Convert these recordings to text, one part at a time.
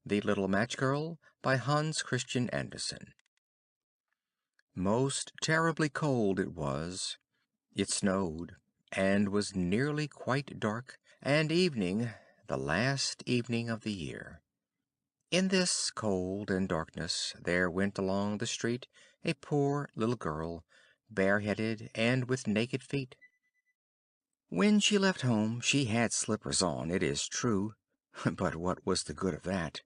The Little Match Girl by Hans Christian Andersen. Most terribly cold it was. It snowed, and was nearly quite dark, and evening, the last evening of the year. In this cold and darkness there went along the street a poor little girl, bareheaded and with naked feet. When she left home she had slippers on, it is true, but what was the good of that?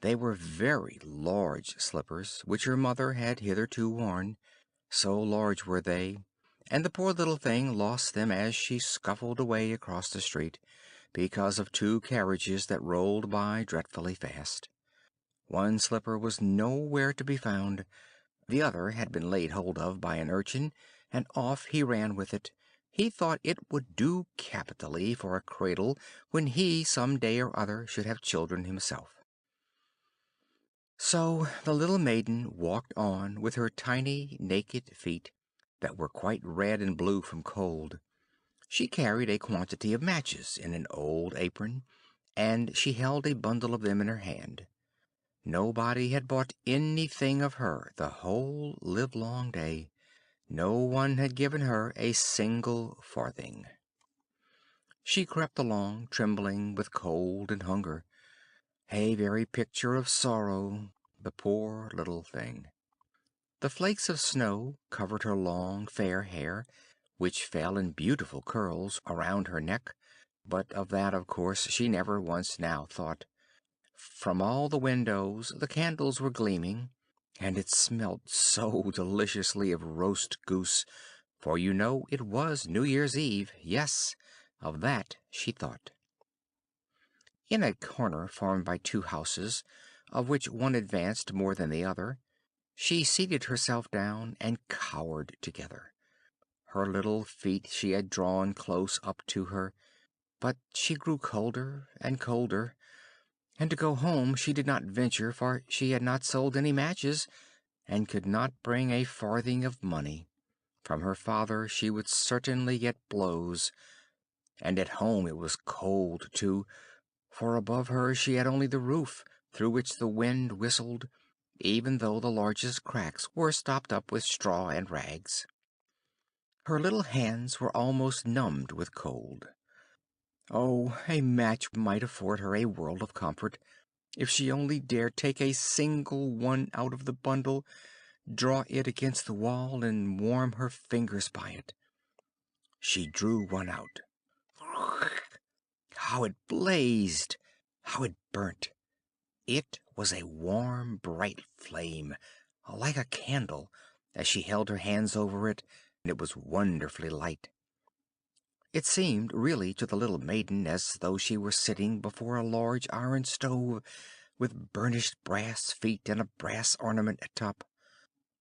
They were very large slippers, which her mother had hitherto worn, so large were they, and the poor little thing lost them as she scuffled away across the street, because of two carriages that rolled by dreadfully fast. One slipper was nowhere to be found, the other had been laid hold of by an urchin, and off he ran with it. He thought it would do capitally for a cradle when he some day or other should have children himself. So the little maiden walked on with her tiny naked feet, that were quite red and blue from cold. She carried a quantity of matches in an old apron, and she held a bundle of them in her hand. Nobody had bought anything of her the whole livelong day. No one had given her a single farthing. She crept along, trembling with cold and hunger, a very picture of sorrow, the poor little thing. The flakes of snow covered her long fair hair, which fell in beautiful curls around her neck, but of that, of course, she never once now thought. From all the windows the candles were gleaming, and it smelt so deliciously of roast goose, for you know it was New Year's Eve. Yes, of that she thought. In a corner formed by two houses, of which one advanced more than the other, she seated herself down and cowered together. Her little feet she had drawn close up to her, but she grew colder and colder, and to go home she did not venture, for she had not sold any matches, and could not bring a farthing of money. From her father she would certainly get blows, and at home it was cold too, for above her she had only the roof, through which the wind whistled, even though the largest cracks were stopped up with straw and rags. Her little hands were almost numbed with cold. Oh, a match might afford her a world of comfort, if she only dared take a single one out of the bundle, draw it against the wall, and warm her fingers by it. She drew one out. How it blazed! How it burnt! It was a warm, bright flame, like a candle, as she held her hands over it, and it was wonderfully light. It seemed really to the little maiden as though she were sitting before a large iron stove, with burnished brass feet and a brass ornament at top.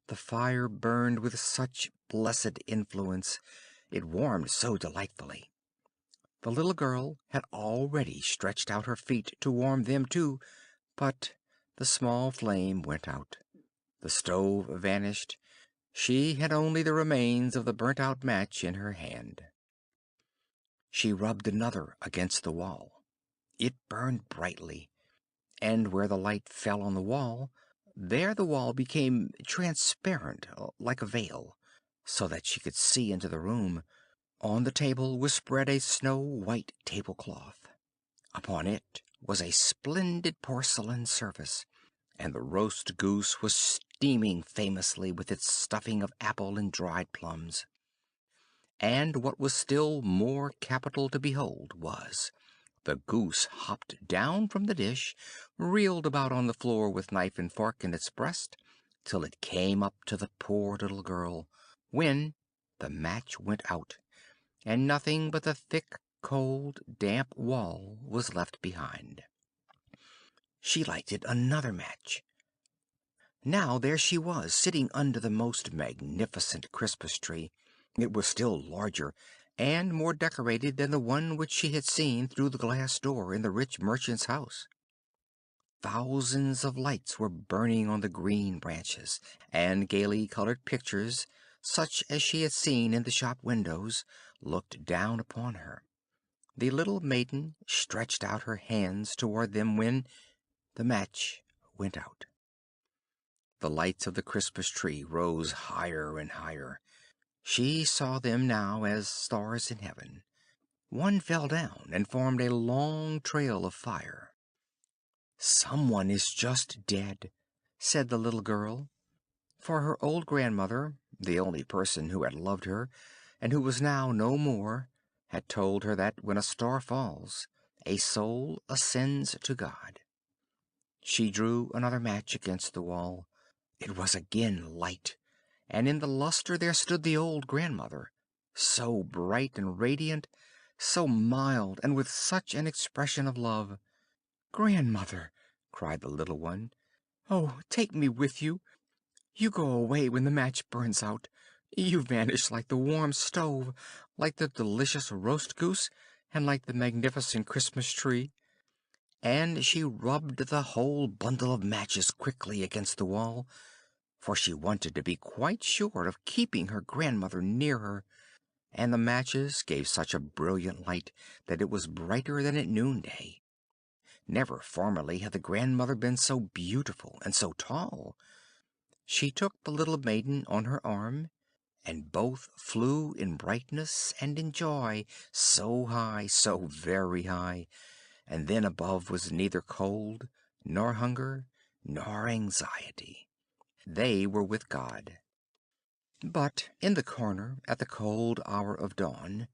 The fire burned with such blessed influence, it warmed so delightfully. The little girl had already stretched out her feet to warm them too, but the small flame went out. The stove vanished. She had only the remains of the burnt-out match in her hand. She rubbed another against the wall. It burned brightly, and where the light fell on the wall, there the wall became transparent, like a veil, so that she could see into the room. On the table was spread a snow-white tablecloth. Upon it was a splendid porcelain service, and the roast goose was steaming famously with its stuffing of apple and dried plums. And what was still more capital to behold was, the goose hopped down from the dish, reeled about on the floor with knife and fork in its breast, till it came up to the poor little girl, when the match went out, and nothing but the thick, cold, damp wall was left behind. She lighted another match. Now there she was, sitting under the most magnificent Christmas tree. It was still larger and more decorated than the one which she had seen through the glass door in the rich merchant's house. Thousands of lights were burning on the green branches, and gaily colored pictures, such as she had seen in the shop windows, looked down upon her. The little maiden stretched out her hands toward them when, the match went out. The lights of the Christmas tree rose higher and higher. She saw them now as stars in heaven. One fell down and formed a long trail of fire. "Someone is just dead," said the little girl, for her old grandmother, the only person who had loved her, and who was now no more, had told her that when a star falls, a soul ascends to God. She drew another match against the wall. It was again light, and in the luster there stood the old grandmother, so bright and radiant, so mild, and with such an expression of love. "Grandmother," cried the little one, "oh, take me with you! You go away when the match burns out. You vanish like the warm stove, like the delicious roast goose, and like the magnificent Christmas tree." And she rubbed the whole bundle of matches quickly against the wall, for she wanted to be quite sure of keeping her grandmother near her, and the matches gave such a brilliant light that it was brighter than at noonday. Never formerly had the grandmother been so beautiful and so tall. She took the little maiden on her arm, and both flew in brightness and in joy so high, so very high, and then above was neither cold, nor hunger, nor anxiety. They were with God. But in the corner, at the cold hour of dawn,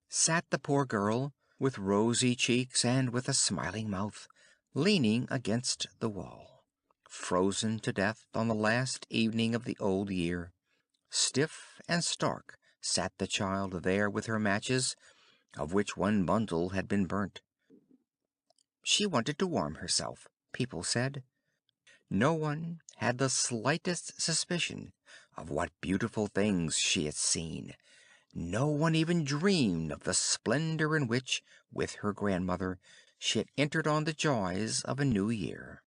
sat the poor girl, with rosy cheeks and with a smiling mouth, leaning against the wall, frozen to death on the last evening of the old year. Stiff and stark sat the child there with her matches, of which one bundle had been burnt. She wanted to warm herself, people said. No one had the slightest suspicion of what beautiful things she had seen. No one even dreamed of the splendor in which, with her grandmother, she had entered on the joys of a new year.